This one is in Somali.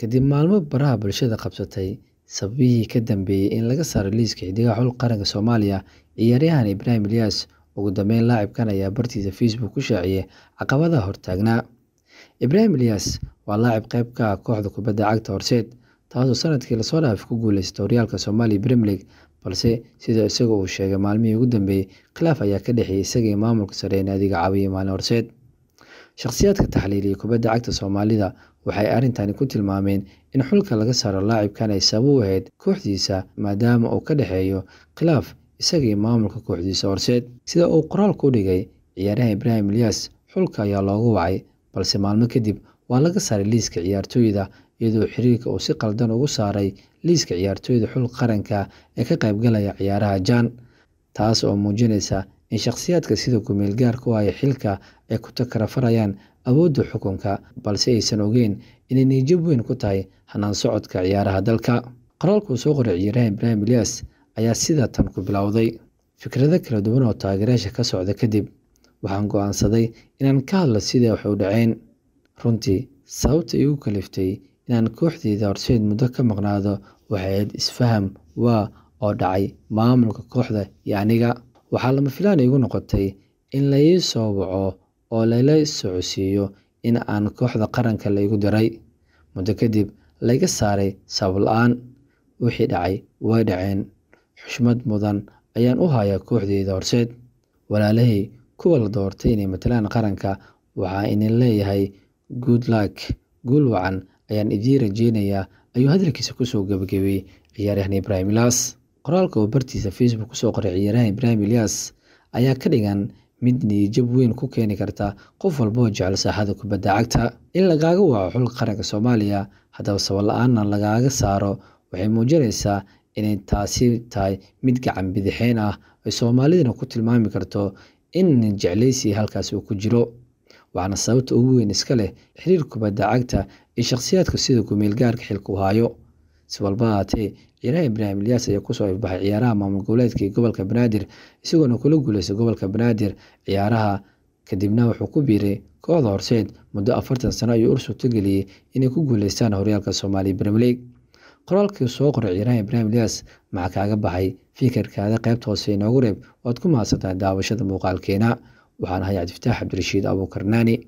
kadib maalmo baraha bulshada qabsatay sababihii ka dambeeyay in laga saaro liiska xiddigaha xulka qaranka Soomaaliya. Ciyaaryahan Ibrahim Ilyas ugu dambeyn laacibkan ayaa bartiisa Facebook ku shaaciyay caqabadaha hortaagnaa. Ibrahim Ilyas waa laacib qayb ka ah kooxda kubadda cagta Horseed, taasoo sanadkii la soo dhaafay ku guuleysatay horyaalka Soomaaliya Premier League, balse sida isaga uu sheegay maalmihii ugu dambeeyay khilaaf ayaa ka dhexeeyay isaga iyo maamulka sare ee naadiga caawiya maalin Horseed. Shakhsiyaadka taxliiliya kubadda cagta Soomaalida waxay arrintani ku tilmaameen in xulka laga saaro laacibkan ay sabab u ahayd kooxdiisa maadaama uu ka dhexeeyo khilaaf isaga iyo maamulka kooxdiisa Horseed. Sida uu qoraalku u dhigay, ciyaaryahan Ibrahim Ilyas xulka ayaa loogu wacay, balse maalmo kadib waa laga saaray liiska ciyaartoyda iyadoo xiriirka uu si qaldan ugu saaray liiska ciyaartoyda xulka qaranka ee ka qaybgalaya ciyaaraha CHAN, taas oo muujinaysa in shakhsiyaadka sida ku-meel gaarka u haya xilka ay ku takarafarayaan awoodda xukunka, balse aysan ogeyn inay niyad-jab weyn ku tahay hannaan socodka ciyaaraha dalka. Qoraalka uu soo qoray ciyaaryahan Ibrahim Ilyas ayaa sida tan ku bilowday: fikrado kala duwan oo taageerayaasha ka socda kadib, waxaan go'aansaday inaan ka hadlo sida wax u dhaceen. Runtii, sababta igu kaliftay inaan kooxdayda Horseed muddo ka maqnaado waxay ahayd isfaham oo dhacay maamulka kooxda iyo aniga. Waxaa lama filaan igu noqotay in la ii soo waco oo layla socodsiiyo in aan kooxda qaranka la igu diray. Muddo kadib layga saaray sabab la'aan. Wixii dhacay way dhaceen. Xushmad mudan ayaan u hayaa kooxdayda Horseed. Walaalahay kuwa la doortay inay matalaan qaranka, waxaa idin leeyahay good luck, guul wacan ayaan idiin rajeynayaa, ayuu hadalkiisa kusoo gabagabeeyay ciyaaryahan Ibrahim Ilyas. Qoraalka uu bartiisa Facebook kusoo qoray ciyaaryahan Ibrahim Ilyas ayaa ka dhigan mid niyad-jab weyn ku keeni karta qof walba oo jecel saaxada kubadda cagta. In lagaaga waco xulka qaranka Soomaaliya haddaba sabab la'aanna lagaaga saaro waxay muujinaysaa inay taasi tahay mid gacan bidixeyn ah oo Soomaaliduna ku tilmaami karto in jecleysi halkaas uu ku jiro. Waxaana sababta ugu weyn iska leh xiriir kubadda cagta iyo shakhsiyaadka sida ku-meel gaarka xilka u hayo. Si walba ha ahaatee, ciyaaryahan Ibrahim Ilyas ayaa kusoo ifbaxay ciyaaraha maamul goboleedka ee gobolka Banaadir, isagoona kula guuleystay gobolka Banaadir ciyaaraha, kadibna wuxuu ku biiray kooxda Horseed. Muddo 40 sano ayuu u suurtageliyay inay ku guuleystaan horyaalka Soomaaliya Premier League. Qoraalkii soo qoray ciyaaryahan Ibrahim Ilyas maxaa kaaga baxay fikirkaada qaybta hoose inoogu reeb. Waad ku mahadsantahay daawashada muuqaalkeena. Waxaan ahay Cabdifataax Cabdirashiid Abuukarnaani.